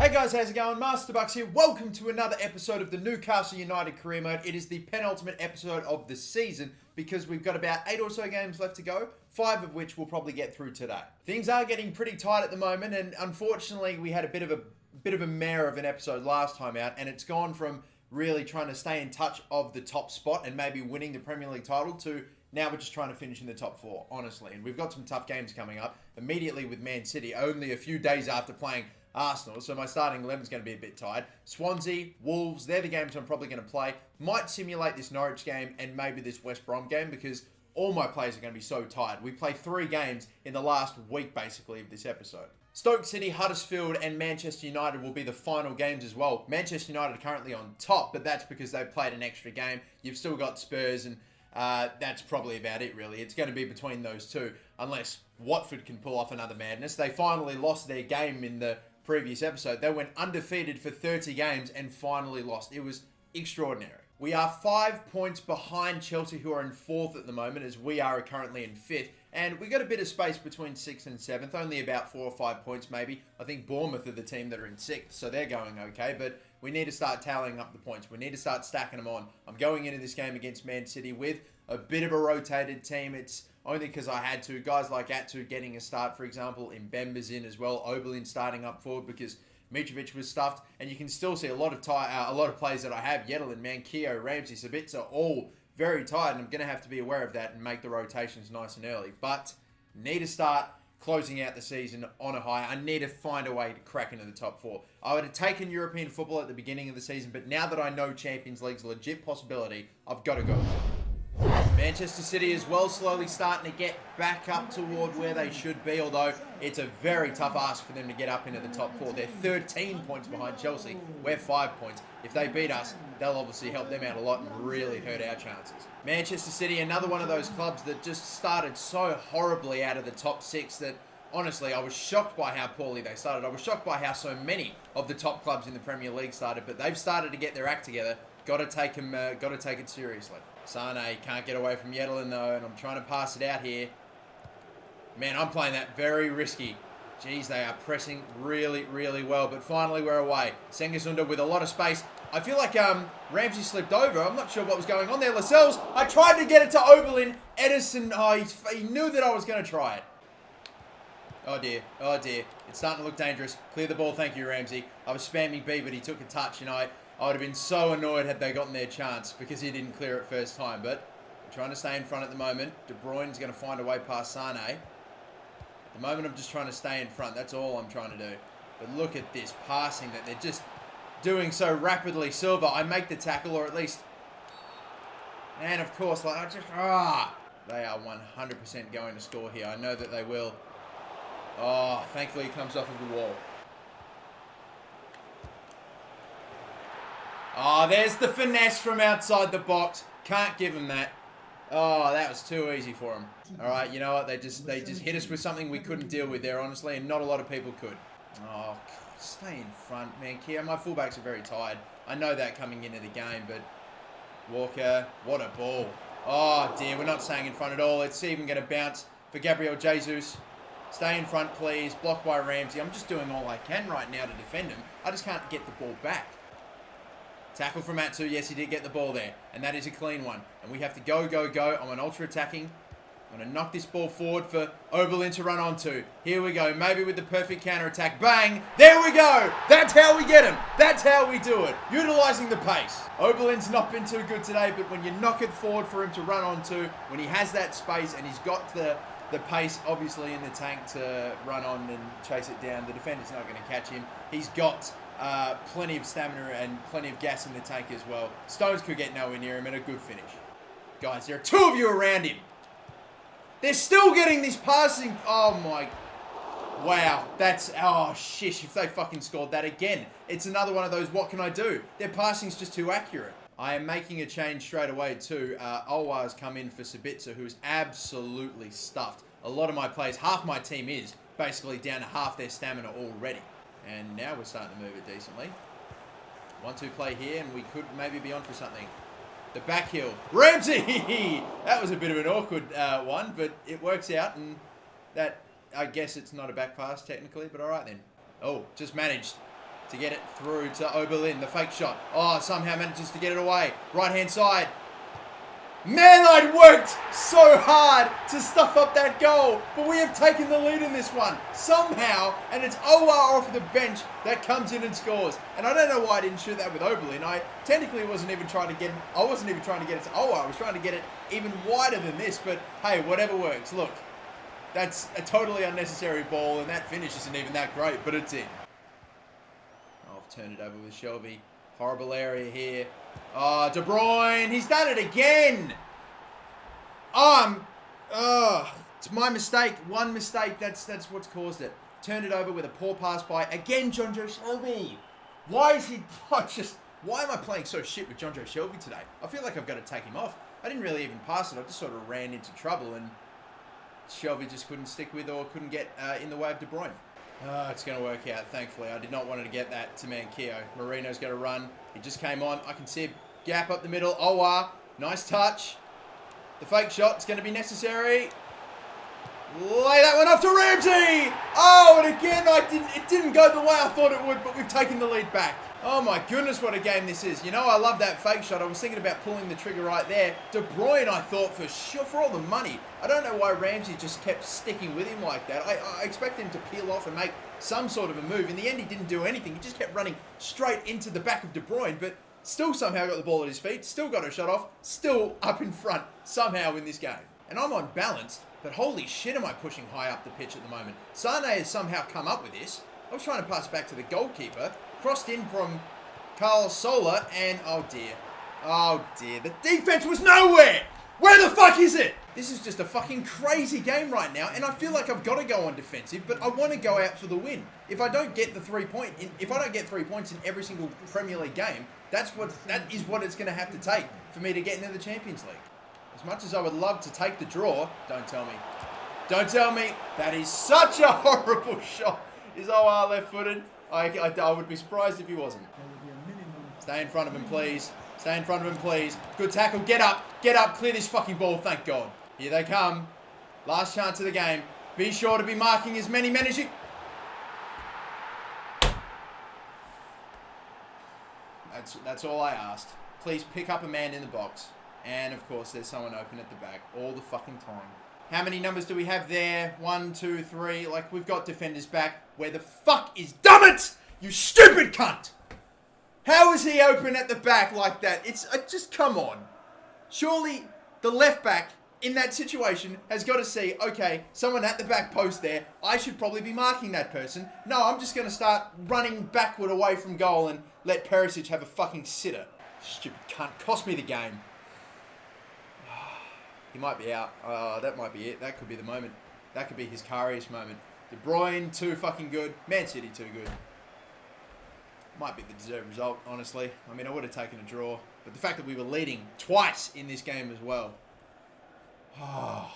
Hey guys, how's it going? MasterBucks here. Welcome to another episode of the Newcastle United Career Mode. It is the penultimate episode of the season because we've got about 8 or so games left to go, 5 of which we'll probably get through today. Things are getting pretty tight at the moment, and unfortunately we had a bit of a mare of an episode last time out, and it's gone from really trying to stay in touch of the top spot and maybe winning the Premier League title to now we're just trying to finish in the top 4, honestly. And we've got some tough games coming up immediately with Man City, only a few days after playing Arsenal, so my starting 11 is going to be a bit tight. Swansea, Wolves, they're the games I'm probably going to play. Might simulate this Norwich game and maybe this West Brom game because all my players are going to be so tired. We play 3 games in the last week, basically, of this episode. Stoke City, Huddersfield, and Manchester United will be the final games as well. Manchester United are currently on top, but that's because they've played an extra game. You've still got Spurs, and that's probably about it, really. It's going to be between those two, unless Watford can pull off another madness. They finally lost their game in the previous episode. They went undefeated for 30 games and finally lost. It was extraordinary. We are 5 points behind Chelsea, who are in 4th at the moment, as we are currently in 5th. And we got a bit of space between 6th and 7th, only about 4 or 5 points maybe. I think Bournemouth are the team that are in 6th, so they're going okay. But we need to start tallying up the points. We need to start stacking them on. I'm going into this game against Man City with a bit of a rotated team. It's only because I had to. Guys like Atsu getting a start, for example. Mbemba's in as well. Oberlin starting up forward because Mitrovic was stuffed. And you can still see a lot of players that I have. Yedlin, Manquillo, Ramsey, Sabitzer, all very tired. And I'm going to have to be aware of that and make the rotations nice and early. But need to start closing out the season on a high. I need to find a way to crack into the top 4. I would have taken European football at the beginning of the season. But now that I know Champions League's a legit possibility, I've got to go. Manchester City as well, slowly starting to get back up toward where they should be, although it's a very tough ask for them to get up into the top 4. They're 13 points behind Chelsea. We're 5 points. If they beat us, they'll obviously help them out a lot and really hurt our chances. Manchester City, another one of those clubs that just started so horribly out of the top 6 that, honestly, I was shocked by how poorly they started. I was shocked by how so many of the top clubs in the Premier League started, but they've started to get their act together. Got to take it seriously. Sane can't get away from Yedlin though, and I'm trying to pass it out here. Man, I'm playing that very risky. Jeez, they are pressing really, really well, but finally we're away. Sengasunda with a lot of space. I feel like Ramsey slipped over. I'm not sure what was going on there. Lascelles, I tried to get it to Oberlin. Edison, he knew that I was going to try it. Oh dear, oh dear. It's starting to look dangerous. Clear the ball, thank you, Ramsey. I was spamming B, but he took a touch, and I would have been so annoyed had they gotten their chance because he didn't clear it first time. But I'm trying to stay in front at the moment. De Bruyne's going to find a way past Sane. At the moment, I'm just trying to stay in front. That's all I'm trying to do. But look at this passing that they're just doing so rapidly. Silva, I make the tackle, or at least... And of course, they are 100% going to score here. I know that they will. Oh, thankfully he comes off of the wall. Oh, there's the finesse from outside the box. Can't give him that. Oh, that was too easy for him. All right, you know what? They just hit us with something we couldn't deal with there, honestly, and not a lot of people could. Oh, God, stay in front, man. Kia, my fullbacks are very tired. I know that coming into the game, but Walker, what a ball. Oh, dear, we're not staying in front at all. It's even going to bounce for Gabriel Jesus. Stay in front, please. Blocked by Ramsey. I'm just doing all I can right now to defend him. I just can't get the ball back. Tackle from Atsu. Yes, he did get the ball there. And that is a clean one. And we have to go, go, go. I'm an ultra-attacking. I'm going to knock this ball forward for Oberlin to run onto. Here we go. Maybe with the perfect counter-attack. Bang! There we go! That's how we get him. That's how we do it. Utilising the pace. Oberlin's not been too good today, but when you knock it forward for him to run onto, when he has that space and he's got the pace, obviously, in the tank to run on and chase it down, the defender's not going to catch him. He's got plenty of stamina and plenty of gas in the tank as well. Stones could get nowhere near him, and a good finish. Guys, there are 2 of you around him. They're still getting this passing. Oh, my. Wow. That's... Oh, shish. If they fucking scored that again. It's another one of those, what can I do? Their passing's just too accurate. I am making a change straight away too. Olwar's come in for Sabitzer, who is absolutely stuffed. A lot of my players, half my team is basically down to half their stamina already. And now we're starting to move it decently. 1-2 play here, and we could maybe be on for something. The back heel. Ramsey! That was a bit of an awkward one, but it works out, and that, I guess it's not a back pass technically, but all right then. Oh, just managed to get it through to Oberlin. The fake shot. Oh, somehow manages to get it away. Right-hand side. Man, I'd worked so hard to stuff up that goal, but we have taken the lead in this one somehow, and it's OR off the bench that comes in and scores. And I don't know why I didn't shoot that with Oberlin. I technically wasn't even trying to get it to OR. I was trying to get it even wider than this, but hey, whatever works. Look, that's a totally unnecessary ball, and that finish isn't even that great, but it's in. I've turned it over with Shelby. Horrible area here. Oh, De Bruyne. He's done it again. It's my mistake. One mistake. That's what's caused it. Turned it over with a poor pass by, again, John Joe Shelby. Why is he... Why am I playing so shit with John Joe Shelby today? I feel like I've got to take him off. I didn't really even pass it. I just sort of ran into trouble, and Shelby just couldn't stick with or couldn't get in the way of De Bruyne. It's going to work out, thankfully. I did not want to get that to Manquillo. Marino's going to run. He just came on. I can see a gap up the middle. OR. Nice touch. The fake shot is going to be necessary. Lay that one off to Ramsey. Oh, and again, it didn't go the way I thought it would, but we've taken the lead back. Oh my goodness, what a game this is. You know, I love that fake shot. I was thinking about pulling the trigger right there. De Bruyne, I thought, for sure, for all the money. I don't know why Ramsey just kept sticking with him like that. I expected him to peel off and make some sort of a move. In the end, he didn't do anything. He just kept running straight into the back of De Bruyne, but still somehow got the ball at his feet, still got a shot off, still up in front somehow in this game. And I'm unbalanced, but holy shit am I pushing high up the pitch at the moment. Sane has somehow come up with this. I was trying to pass back to the goalkeeper, crossed in from Carl Sola, and oh dear, the defense was nowhere! Where the fuck is it? This is just a fucking crazy game right now, and I feel like I've got to go on defensive, but I want to go out for the win. If I don't get 3 points in every single Premier League game, that is what it's going to have to take for me to get into the Champions League. As much as I would love to take the draw, don't tell me. Don't tell me. That is such a horrible shot. Is OR left-footed? I would be surprised if he wasn't. Stay in front of him, please. Stay in front of him, please. Good tackle. Get up. Get up. Clear this fucking ball. Thank God. Here they come. Last chance of the game. Be sure to be marking as many men as you... That's all I asked. Please pick up a man in the box. And, of course, there's someone open at the back all the fucking time. How many numbers do we have there? 1, 2, 3. Like, we've got defenders back. Where the fuck is... Damn it! You stupid cunt! How is he open at the back like that? It's... just come on. Surely the left back in that situation has got to see, okay, someone at the back post there. I should probably be marking that person. No, I'm just going to start running backward away from goal and let Perisic have a fucking sitter. Stupid cunt. Cost me the game. He might be out. That might be it. That could be the moment. That could be his Karius moment. De Bruyne, too fucking good. Man City, too good. Might be the deserved result, honestly. I mean, I would have taken a draw. But the fact that we were leading twice in this game as well. I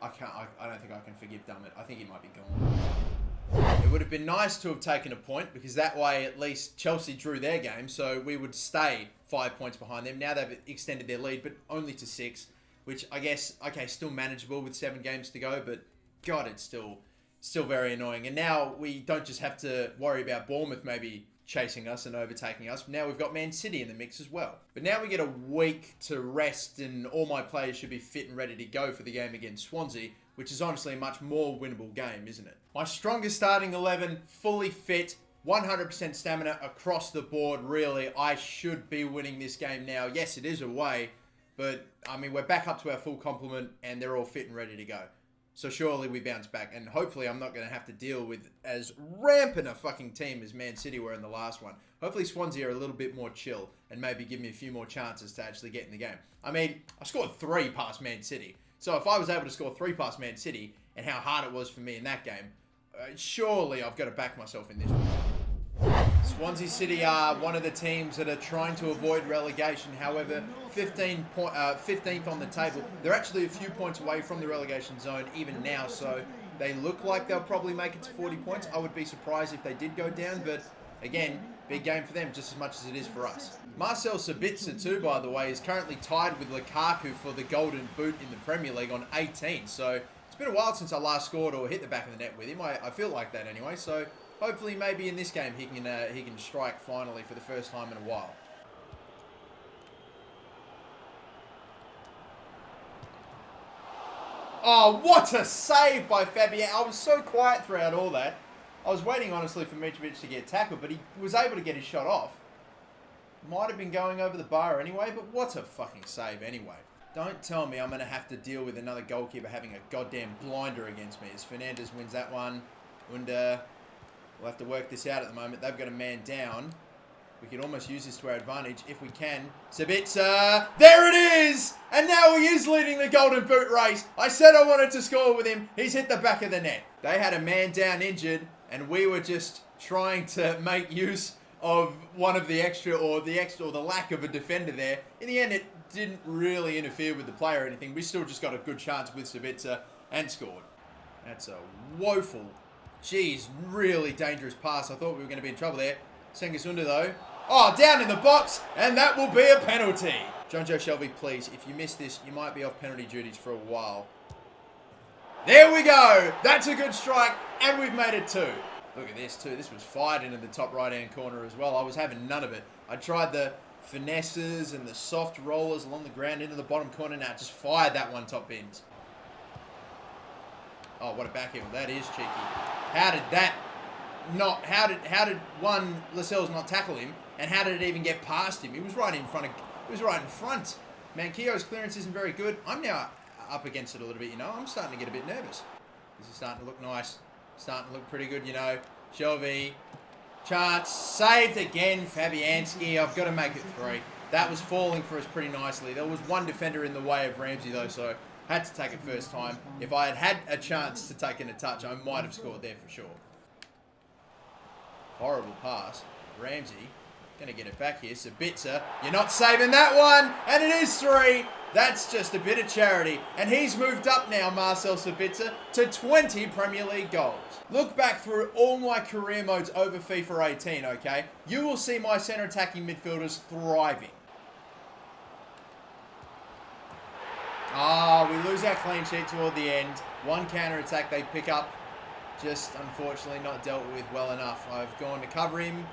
don't think I can forgive Dummett. I think he might be gone. It would have been nice to have taken a point, because that way at least Chelsea drew their game, so we would stay 5 points behind them. Now they've extended their lead, but only to 6. Which I guess, okay, still manageable with 7 games to go, but God, it's still very annoying. And now we don't just have to worry about Bournemouth maybe chasing us and overtaking us. Now we've got Man City in the mix as well. But now we get a week to rest, and all my players should be fit and ready to go for the game against Swansea, which is honestly a much more winnable game, isn't it? My strongest starting 11, fully fit, 100% stamina across the board, really. I should be winning this game now. Yes, it is away. But, I mean, we're back up to our full complement, and they're all fit and ready to go. So surely we bounce back, and hopefully I'm not going to have to deal with as rampant a fucking team as Man City were in the last one. Hopefully Swansea are a little bit more chill, and maybe give me a few more chances to actually get in the game. I mean, I scored 3 past Man City. So if I was able to score 3 past Man City, and how hard it was for me in that game, surely I've got to back myself in this one. Swansea City are one of the teams that are trying to avoid relegation. However, 15th on the table. They're actually a few points away from the relegation zone even now, so they look like they'll probably make it to 40 points. I would be surprised if they did go down, but again, big game for them just as much as it is for us. Marcel Sabitzer too, by the way, is currently tied with Lukaku for the Golden Boot in the Premier League on 18, so it's been a while since I last scored or hit the back of the net with him. I feel like that anyway, so hopefully maybe in this game he can strike finally for the first time in a while. Oh, what a save by Fabian. I was so quiet throughout all that. I was waiting, honestly, for Mitrovic to get tackled, but he was able to get his shot off. Might have been going over the bar anyway, but what a fucking save anyway. Don't tell me I'm going to have to deal with another goalkeeper having a goddamn blinder against me as Fernandez wins that one. And we'll have to work this out at the moment. They've got a man down. We can almost use this to our advantage if we can. Sabitzer, there it is! And now he is leading the Golden Boot race. I said I wanted to score with him. He's hit the back of the net. They had a man down injured, and we were just trying to make use of one of the extra or the lack of a defender there. In the end, it didn't really interfere with the play or anything. We still just got a good chance with Sabitzer and scored. That's a woeful, geez, really dangerous pass. I thought we were going to be in trouble there. Sengasunda though. Oh, down in the box, and that will be a penalty. John Joe Shelby, please, if you miss this, you might be off penalty duties for a while. There we go. That's a good strike, and we've made it 2. Look at this too. This was fired into the top right-hand corner as well. I was having none of it. I tried the finesses and the soft rollers along the ground into the bottom corner. Now just fired that one top bins. Oh, what a back heel. That is cheeky. How did that not... How did one Lascelles not tackle him? And how did it even get past him? He was right in front. He was right in front. Manquillo's clearance isn't very good. I'm now up against it a little bit, you know. I'm starting to get a bit nervous. This is starting to look nice. Starting to look pretty good, you know. Shelby. Chance. Saved again, Fabianski. I've got to make it 3. That was falling for us pretty nicely. There was one defender in the way of Ramsey, though, so had to take it first time. If I had had a chance to take in a touch, I might have scored there for sure. Horrible pass. Ramsey. Going to get it back here. Sabitzer. You're not saving that one. And it is 3. That's just a bit of charity. And he's moved up now, Marcel Sabitzer, to 20 Premier League goals. Look back through all my career modes over FIFA 18, okay? You will see my centre attacking midfielders thriving. Ah, we lose our clean sheet toward the end. One counter-attack they pick up. Just, unfortunately, not dealt with well enough. I've gone to cover him.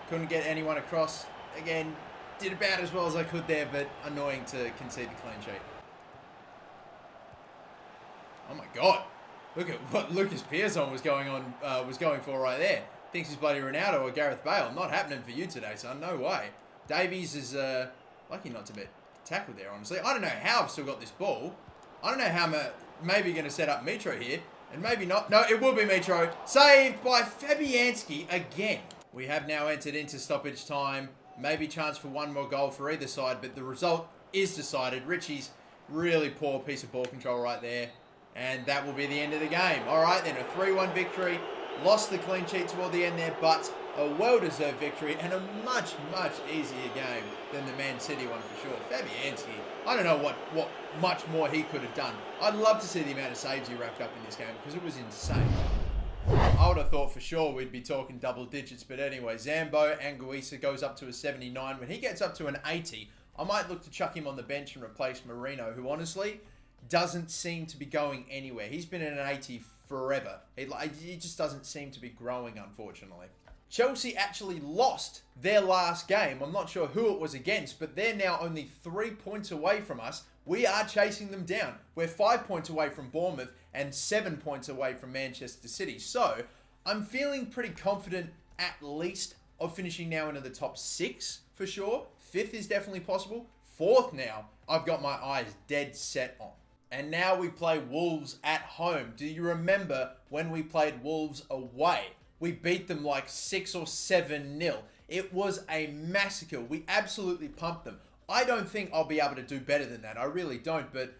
Couldn't get anyone across. Again, did about as well as I could there, but annoying to concede the clean sheet. Oh my god. Look at what Lucas Piazon was going for right there. Thinks he's bloody Ronaldo or Gareth Bale. Not happening for you today, son. No way. Davies is lucky not to be tackled there, honestly. I don't know how I've still got this ball. I don't know how I'm maybe going to set up Mitro here. And maybe not. No, it will be Mitro. Saved by Fabianski again. We have now entered into stoppage time. Maybe chance for one more goal for either side, but the result is decided. Richie's really poor piece of ball control right there. And that will be the end of the game. All right, then a 3-1 victory. Lost the clean sheet toward the end there, but a well-deserved victory and a much, much easier game than the Man City one for sure. Fabianski, I don't know what much more he could have done. I'd love to see the amount of saves he racked up in this game because it was insane. I would have thought for sure we'd be talking double digits, but anyway, Zambo Anguissa goes up to a 79. When he gets up to an 80, I might look to chuck him on the bench and replace Marino, who honestly doesn't seem to be going anywhere. He's been in an 80 forever. He just doesn't seem to be growing, unfortunately. Chelsea actually lost their last game. I'm not sure who it was against, but they're now only 3 points away from us. We are chasing them down. We're 5 points away from Bournemouth and 7 points away from Manchester City. So I'm feeling pretty confident at least of finishing now into the top 6 for sure. 5th is definitely possible. 4th now, I've got my eyes dead set on. And now we play Wolves at home. Do you remember when we played Wolves away? We beat them like 6 or 7-0. It was a massacre. We absolutely pumped them. I don't think I'll be able to do better than that. I really don't. But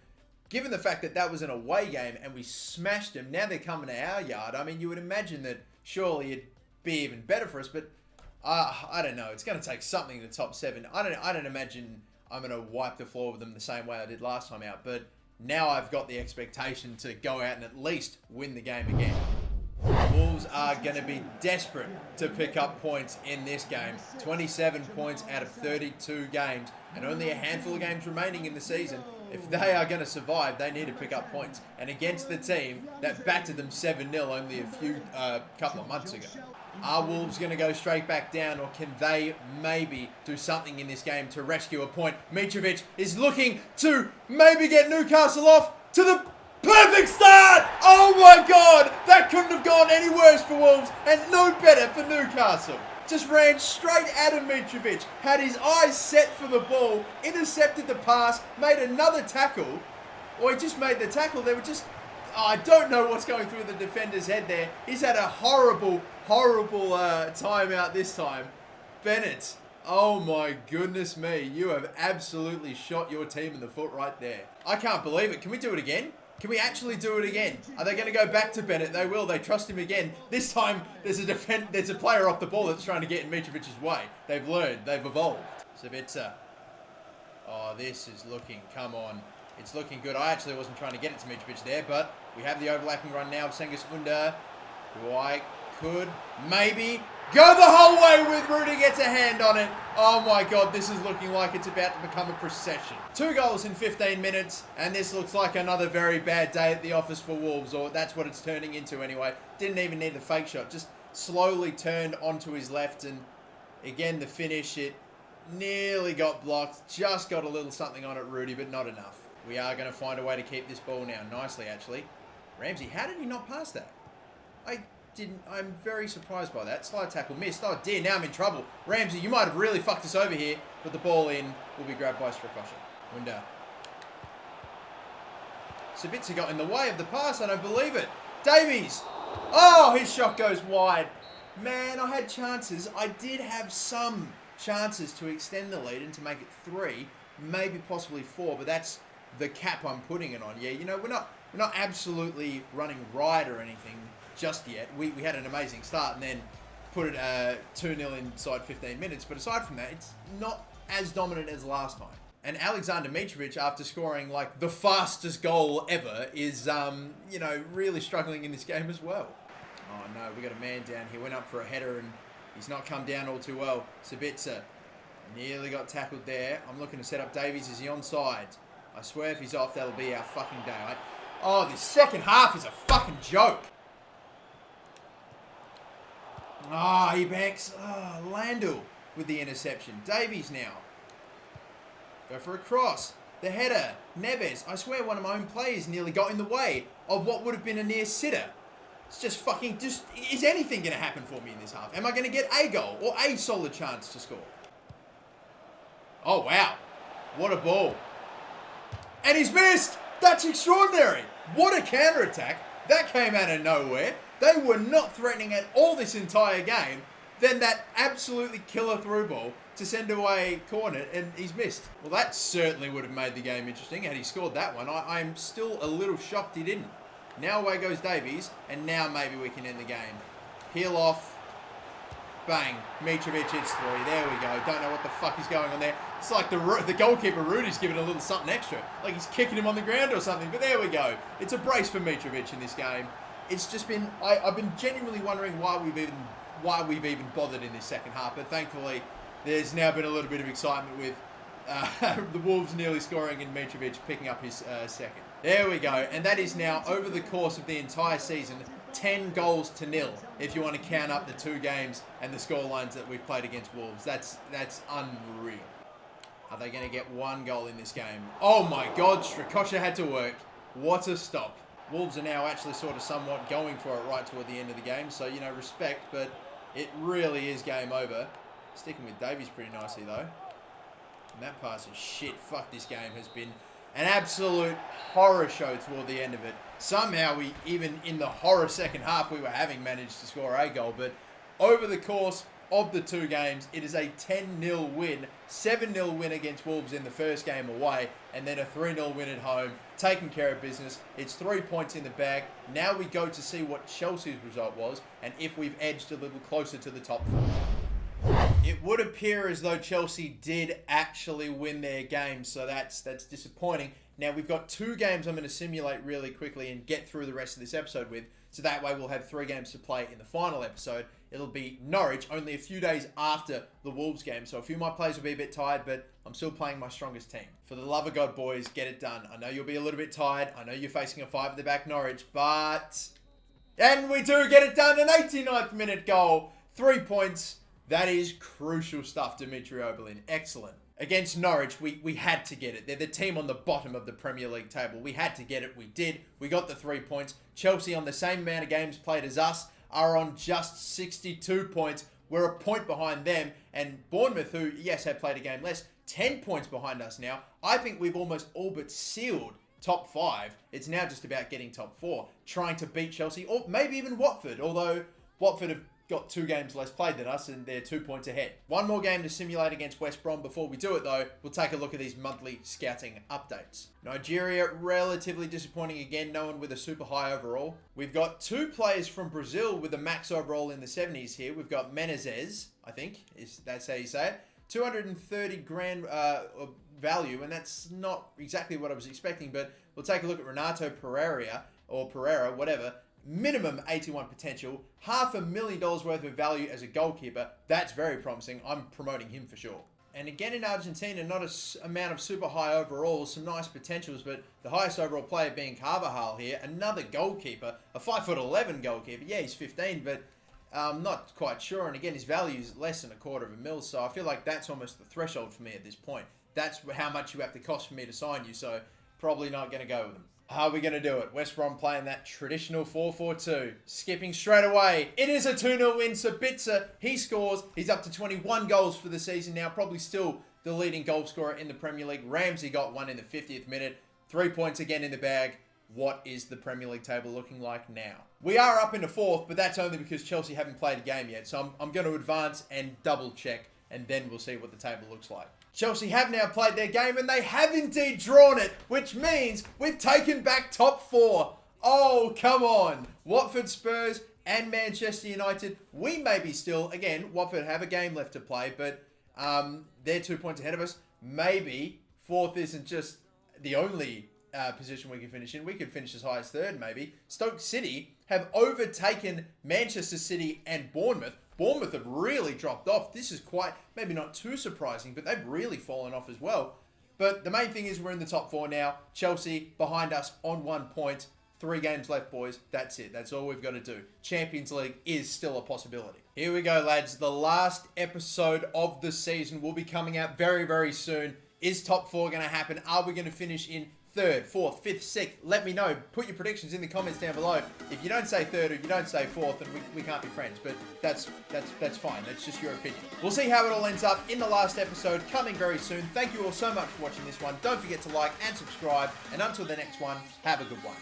given the fact that that was an away game and we smashed them, now they're coming to our yard. I mean, you would imagine that surely it'd be even better for us. But I don't know. It's going to take something in the top 7. I don't imagine I'm going to wipe the floor with them the same way I did last time out. But now I've got the expectation to go out and at least win the game again. Wolves are going to be desperate to pick up points in this game. 27 points out of 32 games and only a handful of games remaining in the season. If they are going to survive, they need to pick up points. And against the team that battered them 7-0 only a couple of months ago. Are Wolves going to go straight back down, or can they maybe do something in this game to rescue a point? Mitrovic is looking to maybe get Newcastle off to the perfect start! Oh my God! That couldn't have gone any worse for Wolves, and no better for Newcastle. Just ran straight at him, Mitrovic, had his eyes set for the ball, intercepted the pass, made another tackle, or he just made the tackle. They were just... I don't know what's going through the defender's head there. He's had a horrible time out this time. Bennett, oh my goodness me. You have absolutely shot your team in the foot right there. I can't believe it. Can we do it again? Can we actually do it again? Are they going to go back to Bennett? They will. They trust him again. This time, there's a player off the ball that's trying to get in Mitrovic's way. They've learned. They've evolved. Savica. Oh, this is looking... Come on. It's looking good. I actually wasn't trying to get it to Mitrovic there, but we have the overlapping run now of Cengiz Under, who I could maybe go the whole way with. Rudy gets a hand on it. Oh my God, this is looking like it's about to become a procession. 2 goals in 15 minutes, and this looks like another very bad day at the office for Wolves, or that's what it's turning into anyway. Didn't even need the fake shot, just slowly turned onto his left, and again, the finish, it nearly got blocked. Just got a little something on it, Rudy, but not enough. We are going to find a way to keep this ball now. Nicely, actually. Ramsey, how did he not pass that? I'm very surprised by that. Slide tackle missed. Oh dear, now I'm in trouble. Ramsey, you might have really fucked us over here. But the ball in will be grabbed by Strakosha. Wunda. Savica got in the way of the pass. I don't believe it. Davies. Oh, his shot goes wide. Man, I had chances. I did have some chances to extend the lead and to make it 3. Maybe possibly 4, but that's the cap I'm putting it on. Yeah, you know, we're not absolutely running riot or anything just yet. We had an amazing start and then put it 2-0 inside 15 minutes. But aside from that, it's not as dominant as last time. And Alexander Mitrovic, after scoring like the fastest goal ever, is you know, really struggling in this game as well. Oh no, we got a man down here. Went up for a header and he's not come down all too well. Savica nearly got tackled there. I'm looking to set up Davies. Is he onside? I swear if he's off, that'll be our fucking day. Oh, this second half is a fucking joke. Ah, he banks. Ah, Landell with the interception. Davies now. Go for a cross. The header. Neves. I swear one of my own players nearly got in the way of what would have been a near sitter. It's just fucking... Is anything going to happen for me in this half? Am I going to get a goal or a solid chance to score? Oh, wow. What a ball. And he's missed! That's extraordinary! What a counter-attack. That came out of nowhere. They were not threatening at all this entire game. Then that absolutely killer through ball to send away corner, and he's missed. Well, that certainly would have made the game interesting had he scored that one. I'm still a little shocked he didn't. Now away goes Davies, and now maybe we can end the game. Peel off. Bang. Mitrovic hits 3. There we go. Don't know what the fuck is going on there. It's like the goalkeeper, Rudy's giving a little something extra. Like he's kicking him on the ground or something. But there we go. It's a brace for Mitrovic in this game. It's just been... I've been genuinely wondering why we've even bothered in this second half. But thankfully, there's now been a little bit of excitement with the Wolves nearly scoring and Mitrovic picking up his second. There we go. And that is now, over the course of the entire season, 10 goals to 0, if you want to count up the 2 games and the scorelines that we've played against Wolves. That's unreal. Are they going to get 1 goal in this game? Oh my God, Strakosha had to work. What a stop. Wolves are now actually sort of somewhat going for it right toward the end of the game, so, you know, respect, but it really is game over. Sticking with Davies pretty nicely, though. And that pass is shit. Fuck, this game has been an absolute horror show toward the end of it. Somehow, even in the horror second half we were having, managed to score a goal. But over the course of the 2 games, it is a 10-0 win, 7-0 win against Wolves in the first game away, and then a 3-0 win at home, taking care of business. It's 3 points in the bag. Now we go to see what Chelsea's result was, and if we've edged a little closer to the top 4. It would appear as though Chelsea did actually win their game, so that's disappointing. Now, we've got 2 games I'm going to simulate really quickly and get through the rest of this episode with, so that way we'll have 3 games to play in the final episode. It'll be Norwich, only a few days after the Wolves game, so a few of my players will be a bit tired, but I'm still playing my strongest team. For the love of God, boys, get it done. I know you'll be a little bit tired. I know you're facing a 5-at-the-back Norwich, but... And we do get it done, an 89th minute goal. 3 points. That is crucial stuff, Dimitri Oberlin. Excellent. Against Norwich, we had to get it. They're the team on the bottom of the Premier League table. We had to get it. We did. We got the 3 points. Chelsea, on the same amount of games played as us, are on just 62 points. We're a point behind them. And Bournemouth, who, yes, have played a game less, 10 points behind us now. I think we've almost all but sealed top 5. It's now just about getting top 4, trying to beat Chelsea, or maybe even Watford, although Watford have got 2 games less played than us and they're 2 points ahead. One more game to simulate against West Brom. Before we do it though, we'll take a look at these monthly scouting updates. Nigeria, relatively disappointing again, no one with a super high overall. We've got 2 players from Brazil with a max overall in the 70s here. We've got Menezes, I think, that's how you say it. 230 grand value, and that's not exactly what I was expecting, but we'll take a look at Renato Pereira, whatever. Minimum 81 potential, $500,000 worth of value as a goalkeeper. That's very promising. I'm promoting him for sure. And again in Argentina, not an amount of super high overall, some nice potentials, but the highest overall player being Carvajal here, another goalkeeper, a 5'11" goalkeeper. Yeah, he's 15, but I'm not quite sure. And again, his value is less than $250,000, so I feel like that's almost the threshold for me at this point. That's how much you have to cost for me to sign you, so probably not going to go with them. How are we going to do it? West Brom playing that traditional 4-4-2. Skipping straight away. It is a 2-0 win. Sabitzer, he scores. He's up to 21 goals for the season now. Probably still the leading goal scorer in the Premier League. Ramsey got one in the 50th minute. 3 points again in the bag. What is the Premier League table looking like now? We are up into 4th, but that's only because Chelsea haven't played a game yet. So I'm going to advance and double check, and then we'll see what the table looks like. Chelsea have now played their game, and they have indeed drawn it, which means we've taken back top 4. Oh, come on. Watford, Spurs, and Manchester United. We maybe still, again, Watford have a game left to play, but they're 2 points ahead of us. Maybe 4th isn't just the only position we can finish in. We could finish as high as 3rd, maybe. Stoke City have overtaken Manchester City and Bournemouth. Bournemouth have really dropped off. This is quite, maybe not too surprising, but they've really fallen off as well. But the main thing is we're in the top 4 now. Chelsea behind us on 1 point. 3 games left, boys. That's it. That's all we've got to do. Champions League is still a possibility. Here we go, lads. The last episode of the season will be coming out very, very soon. Is top 4 going to happen? Are we going to finish in 3rd, 4th, 5th, 6th? Let me know. Put your predictions in the comments down below. If you don't say 3rd or you don't say 4th, then we can't be friends. But that's fine. That's just your opinion. We'll see how it all ends up in the last episode coming very soon. Thank you all so much for watching this one. Don't forget to like and subscribe. And until the next one, have a good one.